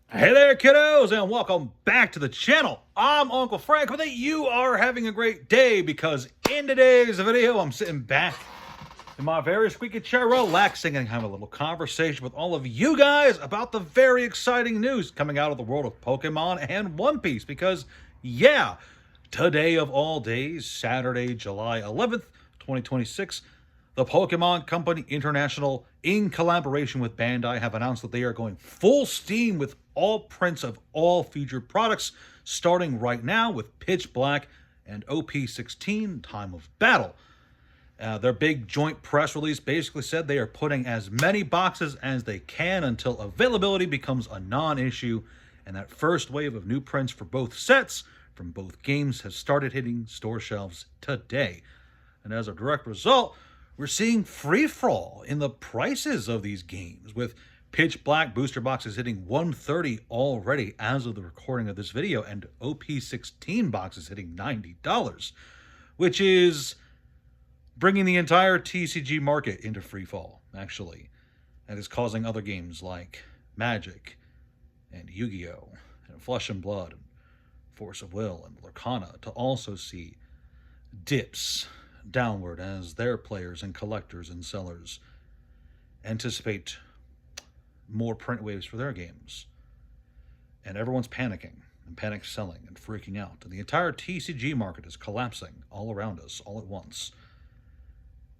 Hey there, kiddos, and welcome back to the channel. I'm Uncle Frank. Hope that you are having a great day because in today's video, I'm sitting back in my very squeaky chair, relaxing and having a little conversation with all of you guys about the very exciting news coming out of the world of Pokemon and One Piece. Because, yeah, today of all days, Saturday, July 11th, 2026, the Pokemon Company International, in collaboration with Bandai, have announced that they are going full steam with all prints of all featured products, starting right now with Pitch Black and OP16 Time of Battle. Their big joint press release basically said they are putting as many boxes as they can until availability becomes a non-issue, and that first wave of new prints for both sets from both games has started hitting store shelves today. And as a direct result, we're seeing free fall in the prices of these games, with Pitch Black booster boxes hitting $130 already as of the recording of this video, and OP16 boxes hitting $90, which is bringing the entire TCG market into free fall, actually. And is causing other games like Magic and Yu-Gi-Oh! And Flesh and Blood and Force of Will and Lorcana to also see dips downward as their players and collectors and sellers anticipate more print waves for their games. And everyone's panicking and panic selling and freaking out. And the entire TCG market is collapsing all around us all at once.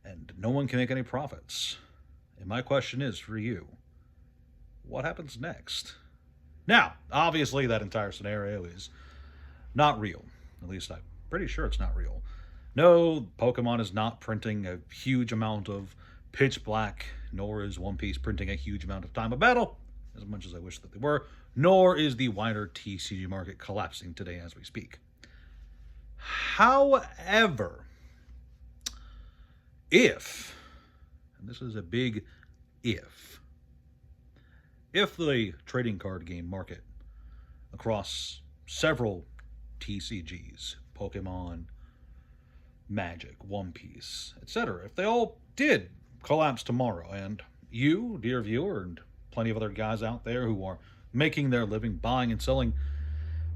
And no one can make any profits. And my question is for you, what happens next? Now, obviously that entire scenario is not real. At least I'm pretty sure it's not real. No, Pokemon is not printing a huge amount of Pitch Black, nor is One Piece printing a huge amount of Time of Battle, as much as I wish that they were, nor is the wider TCG market collapsing today as we speak. However, if, and this is a big if the trading card game market across several TCGs, Pokemon, Magic, One Piece, etc., if they all did collapse tomorrow, and you, dear viewer, and plenty of other guys out there who are making their living buying and selling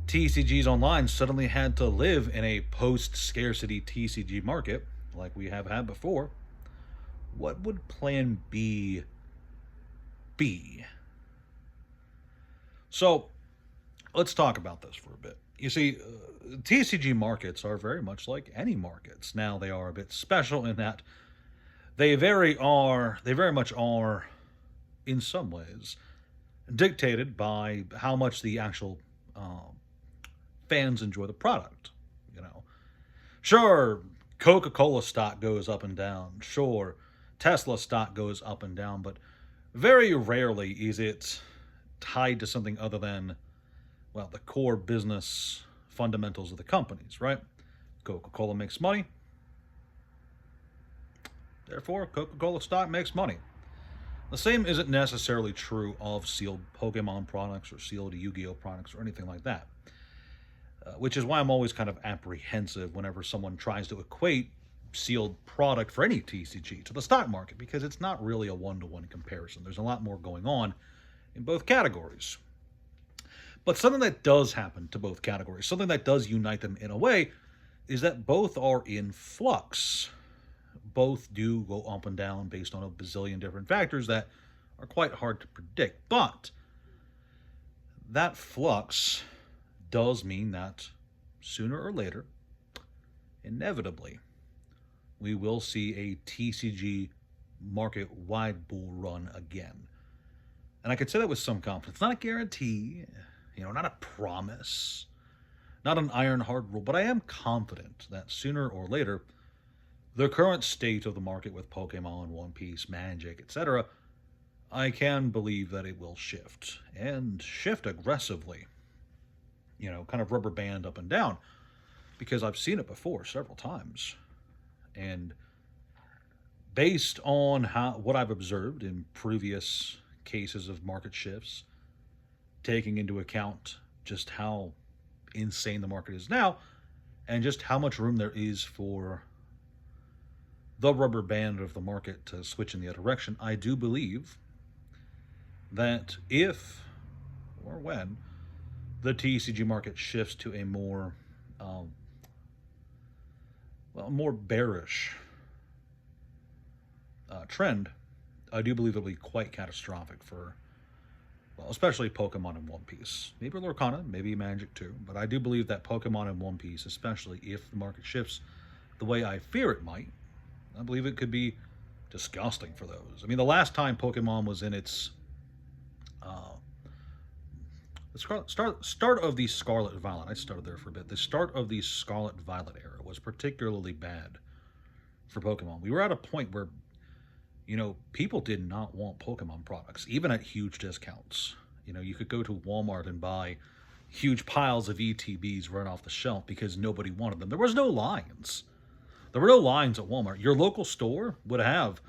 TCGs online suddenly had to live in a post-scarcity TCG market like we have had before, what would plan B be? So, let's talk about this for a bit. You see, TCG markets are very much like any markets. Now, they are a bit special in that they very much are, in some ways, dictated by how much the actual fans enjoy the product. You know, sure, Coca-Cola stock goes up and down. Sure, Tesla stock goes up and down, but very rarely is it tied to something other than, well, the core business fundamentals of the companies, right? Coca-Cola makes money. Therefore, Coca-Cola stock makes money. The same isn't necessarily true of sealed Pokemon products or sealed Yu-Gi-Oh! Products or anything like that. Which is why I'm always kind of apprehensive whenever someone tries to equate sealed product for any TCG to the stock market, because it's not really a one-to-one comparison. There's a lot more going on in both categories. But something that does happen to both categories, something that does unite them in a way, is that both are in flux. Both do go up and down based on a bazillion different factors that are quite hard to predict. But that flux does mean that sooner or later, inevitably, we will see a TCG market-wide bull run again. And I could say that with some confidence. Not a guarantee, not a promise, not an iron hard rule, but I am confident that sooner or later, the current state of the market with Pokemon, One Piece, Magic, etc., I can believe that it will shift, and shift aggressively. Kind of rubber band up and down, because I've seen it before several times. And based on what I've observed in previous cases of market shifts, taking into account just how insane the market is now, and just how much room there is for the rubber band of the market to switch in the other direction, I do believe that if or when the TCG market shifts to a more, more bearish trend, I do believe it'll be quite catastrophic for, well, especially Pokemon and One Piece. Maybe Lorcana, maybe Magic too, but I do believe that Pokemon and One Piece, especially if the market shifts the way I fear it might, I believe it could be disgusting for those. I mean, the last time Pokemon was in its the start of the Scarlet Violet, I started there for a bit. The start of the Scarlet Violet era was particularly bad for Pokemon. We were at a point where, people did not want Pokemon products, even at huge discounts. You could go to Walmart and buy huge piles of ETBs right off the shelf because nobody wanted them. There was no lines. There were no lines at Walmart. Your local store would have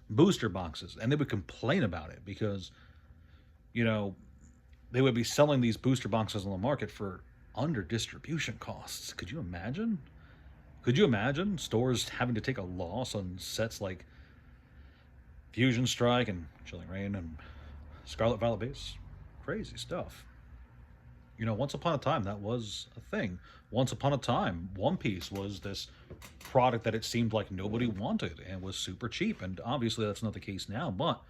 booster boxes, and they would complain about it because, they would be selling these booster boxes on the market for under distribution costs. Could you imagine? Could you imagine stores having to take a loss on sets like Fusion Strike and Chilling Reign and Scarlet Violet Base? Crazy stuff. Once upon a time, that was a thing. Once upon a time, One Piece was this product that it seemed like nobody wanted and was super cheap. And obviously that's not the case now, but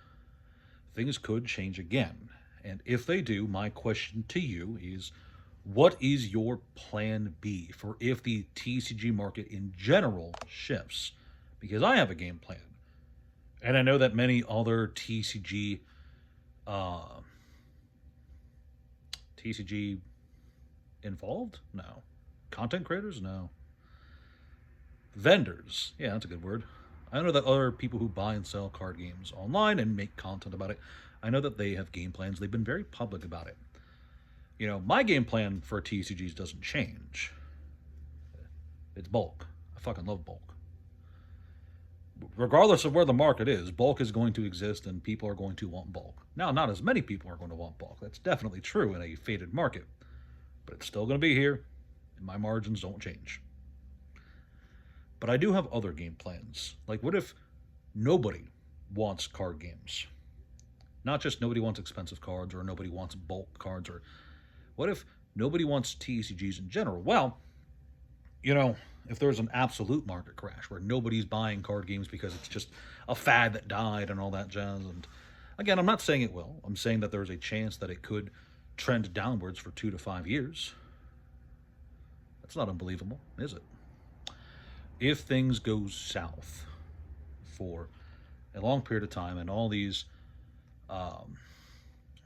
things could change again. And if they do, my question to you is, what is your plan B for if the TCG market in general shifts? Because I have a game plan. And I know that many other TCG involved? No. Content creators? No. Vendors. Yeah, that's a good word. I know that other people who buy and sell card games online and make content about it, I know that they have game plans. They've been very public about it. My game plan for TCGs doesn't change. It's bulk. I fucking love bulk. Regardless of where the market is, bulk is going to exist and people are going to want bulk. Now, not as many people are going to want bulk. That's definitely true in a faded market. But it's still going to be here, and my margins don't change. But I do have other game plans. Like, what if nobody wants card games? Not just nobody wants expensive cards or nobody wants bulk cards, or what if nobody wants TCGs in general? Well, if there's an absolute market crash where nobody's buying card games because it's just a fad that died and all that jazz. And again, I'm not saying it will. I'm saying that there's a chance that it could trend downwards for 2 to 5 years. That's not unbelievable, is it? If things go south for a long period of time and all these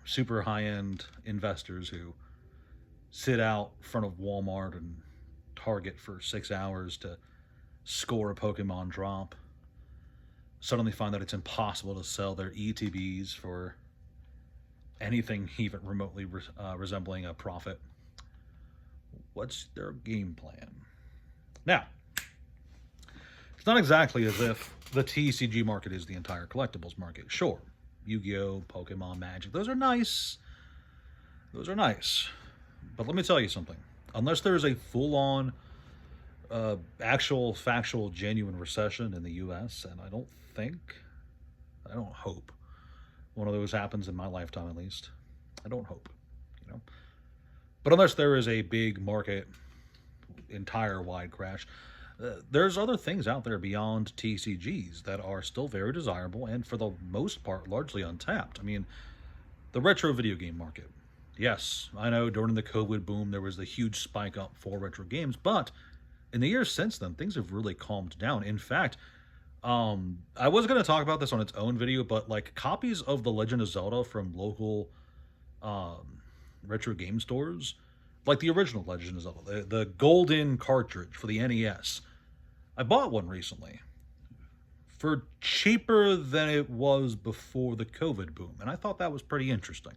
super high-end investors who sit out in front of Walmart and Target for 6 hours to score a Pokemon drop suddenly find that it's impossible to sell their ETBs for anything even remotely resembling a profit, what's their game plan? Now, it's not exactly as if the TCG market is the entire collectibles market. Sure, Yu-Gi-Oh!, Pokemon, Magic, those are nice. Those are nice. But let me tell you something. Unless there's a full-on, actual, factual, genuine recession in the U.S., and I don't hope one of those happens in my lifetime at least. I don't hope, But unless there is a big market, entire wide crash, there's other things out there beyond TCGs that are still very desirable and for the most part largely untapped. I mean, the retro video game market. Yes, I know during the COVID boom there was a huge spike up for retro games, but in the years since then things have really calmed down. In fact, I was going to talk about this on its own video, but like copies of The Legend of Zelda from local retro game stores, like the original Legend of Zelda, the golden cartridge for the NES, I bought one recently for cheaper than it was before the COVID boom, and I thought that was pretty interesting.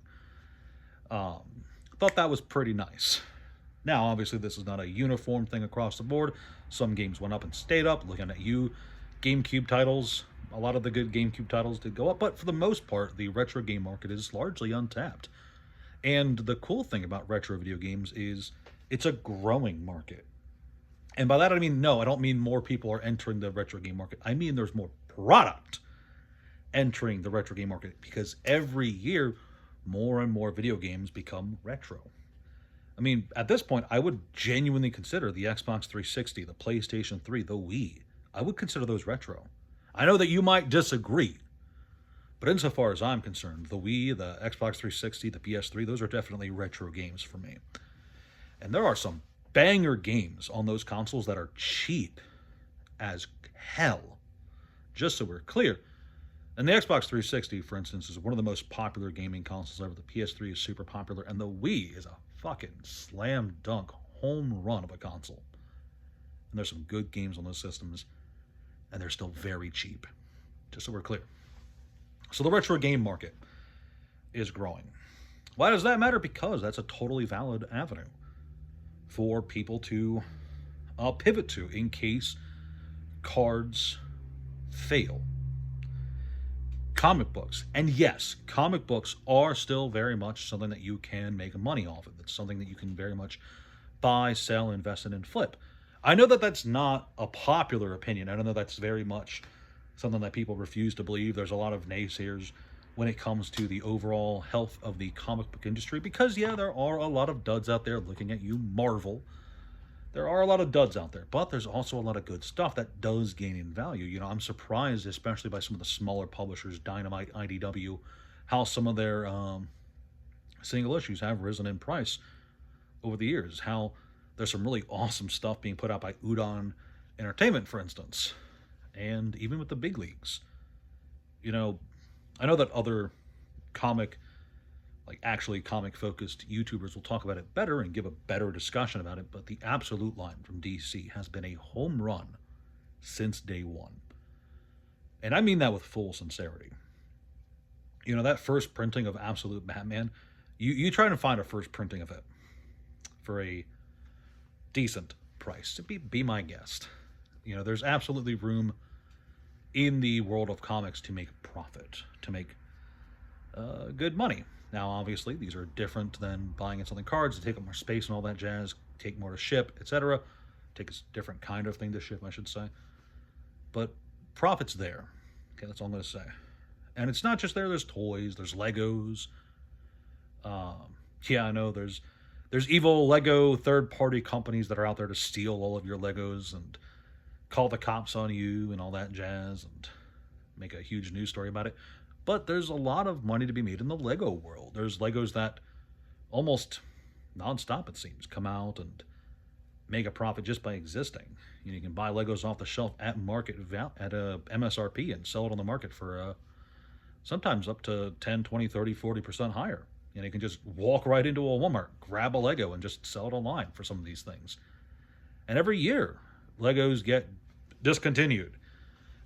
Thought that was pretty nice. Now, obviously, this is not a uniform thing across the board. Some games went up and stayed up. Looking at you, GameCube titles, a lot of the good GameCube titles did go up, but for the most part, the retro game market is largely untapped. And the cool thing about retro video games is it's a growing market. And by that I mean, no, I don't mean more people are entering the retro game market. I mean there's more product entering the retro game market because every year more and more video games become retro. I mean, at this point, I would genuinely consider the Xbox 360, the PlayStation 3, the Wii. I would consider those retro. I know that you might disagree, but insofar as I'm concerned, the Wii, the Xbox 360, the PS3, those are definitely retro games for me. And there are some banger games on those consoles that are cheap as hell. Just so we're clear. And the Xbox 360, for instance, is one of the most popular gaming consoles ever. The PS3 is super popular, and the Wii is a fucking slam dunk home run of a console. And there's some good games on those systems, and they're still very cheap. Just so we're clear. So the retro game market is growing. Why does that matter? Because that's a totally valid avenue for people to pivot to in case cards fail. Comic books. And yes, comic books are still very much something that you can make money off of. It's something that you can very much buy, sell, invest in, and flip. I know that that's not a popular opinion. I know that's very much something that people refuse to believe. There's a lot of naysayers when it comes to the overall health of the comic book industry because, yeah, there are a lot of duds out there looking at you, Marvel. There are a lot of duds out there, but there's also a lot of good stuff that does gain in value. You know, I'm surprised, especially by some of the smaller publishers, Dynamite, IDW, how some of their single issues have risen in price over the years. How there's some really awesome stuff being put out by Udon Entertainment, for instance, and even with the big leagues. You know, I know that other actually comic-focused YouTubers will talk about it better and give a better discussion about it, but the Absolute line from DC has been a home run since day one. And I mean that with full sincerity. You know, that first printing of Absolute Batman, you try to find a first printing of it for a decent price. Be my guest. You know, there's absolutely room in the world of comics to make profit, to make good money. Now, obviously, these are different than buying and selling cards. They take up more space and all that jazz, take more to ship, etc. Take a different kind of thing to ship, I should say. But profit's there. Okay, that's all I'm going to say. And it's not just there. There's toys. There's Legos. Yeah, I know there's evil Lego third-party companies that are out there to steal all of your Legos and call the cops on you and all that jazz and make a huge news story about it. But there's a lot of money to be made in the Lego world. There's Legos that almost nonstop, it seems, come out and make a profit just by existing. You know, you can buy Legos off the shelf at market at a MSRP and sell it on the market for sometimes up to 10, 20, 30, 40% higher. You know, you can just walk right into a Walmart, grab a Lego, and just sell it online for some of these things. And every year, Legos get discontinued.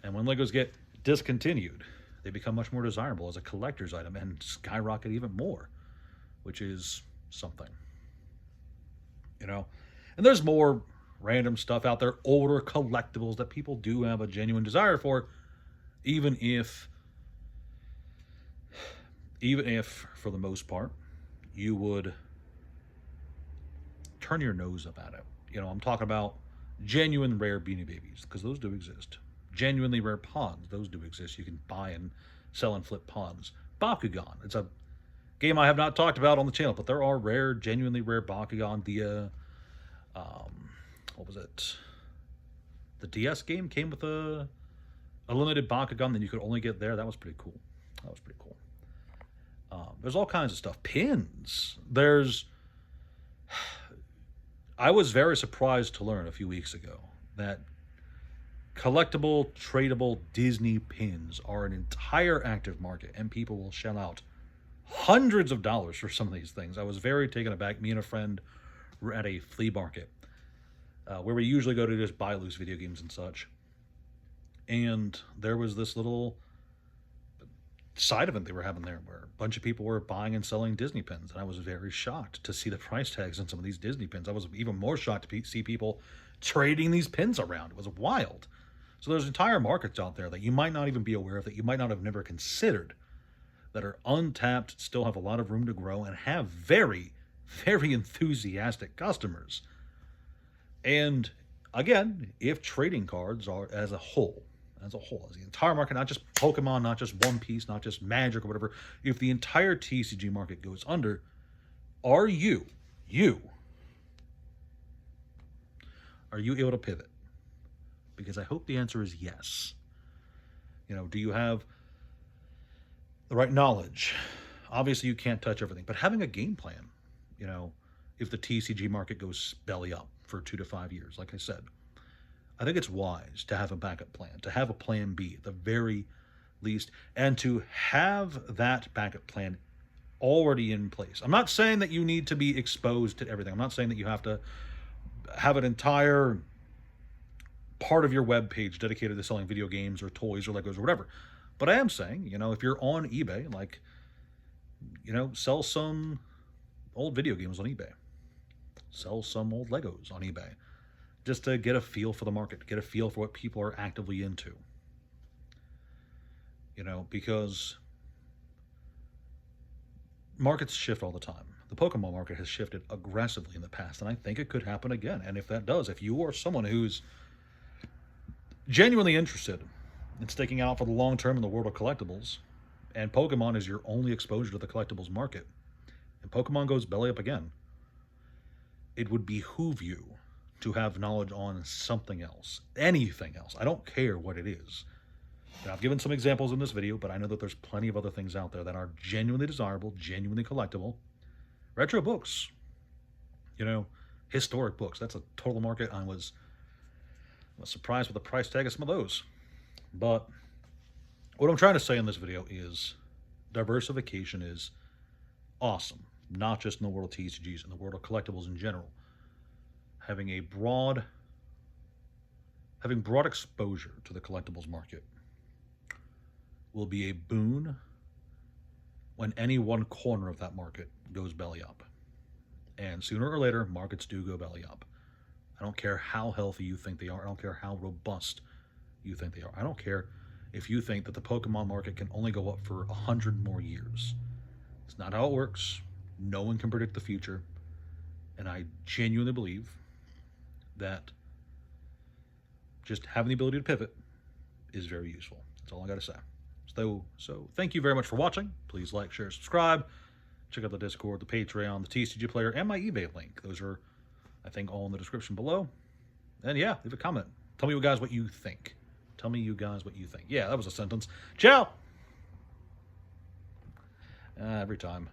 And when Legos get discontinued, they become much more desirable as a collector's item and skyrocket even more, which is something. You know? And there's more random stuff out there, older collectibles that people do have a genuine desire for, even if for the most part you would turn your nose up at it. You know, I'm talking about genuine rare Beanie Babies, because those do exist. Genuinely rare Pogs, those do exist. You can buy and sell and flip Pogs. Bakugan, it's a game I have not talked about on the channel, but there are rare, genuinely rare Bakugan. What was it? The DS game came with a limited Bakugan that you could only get there. That was pretty cool. There's all kinds of stuff. Pins. I was very surprised to learn a few weeks ago that collectible, tradable Disney pins are an entire active market, and people will shell out hundreds of dollars for some of these things. I was very taken aback. Me and a friend were at a flea market where we usually go to just buy loose video games and such. And there was this little side event they were having there where a bunch of people were buying and selling Disney pins, and I was very shocked to see the price tags on some of these Disney pins. I was even more shocked to see people trading these pins around. It was wild. So there's entire markets out there that you might not even be aware of, that you might not have never considered, that are untapped, still have a lot of room to grow, and have very, very enthusiastic customers. And again, if trading cards are, as a whole, as a whole, as the entire market, not just Pokemon, not just One Piece, not just Magic or whatever, if the entire TCG market goes under, are you able to pivot? Because I hope the answer is yes. You know, do you have the right knowledge? Obviously, you can't touch everything, but having a game plan, you know, if the TCG market goes belly up for 2 to 5 years, like I said, I think it's wise to have a backup plan, to have a plan B at the very least, and to have that backup plan already in place. I'm not saying that you need to be exposed to everything. I'm not saying that you have to have an entire part of your web page dedicated to selling video games or toys or Legos or whatever. But I am saying, you know, if you're on eBay, like, you know, sell some old video games on eBay. Sell some old Legos on eBay. Just to get a feel for the market, get a feel for what people are actively into. You know, because markets shift all the time. The Pokemon market has shifted aggressively in the past, and I think it could happen again. And if that does, if you are someone who's genuinely interested in sticking out for the long term in the world of collectibles, and Pokemon is your only exposure to the collectibles market, and Pokemon goes belly up again, it would behoove you to have knowledge on something else, anything else. I don't care what it is. And I've given some examples in this video, but I know that there's plenty of other things out there that are genuinely desirable, genuinely collectible. Retro books, you know, historic books. That's a total market. I was surprised with the price tag of some of those. But what I'm trying to say in this video is diversification is awesome, not just in the world of TCGs, in the world of collectibles in general. Having broad exposure to the collectibles market will be a boon when any one corner of that market goes belly up. And sooner or later, markets do go belly up. I don't care how healthy you think they are. I don't care how robust you think they are. I don't care if you think that the Pokemon market can only go up for 100 more years. It's not how it works. No one can predict the future. And I genuinely believe that just having the ability to pivot is very useful. That's all I got to say. So thank you very much for watching. Please like, share, subscribe. Check out the Discord, the Patreon, the TCG Player, and my eBay link. Those are, I think, all in the description below. And yeah, leave a comment. Tell me, you guys, what you think. Tell me, you guys, what you think. Yeah, that was a sentence. Ciao! Every time.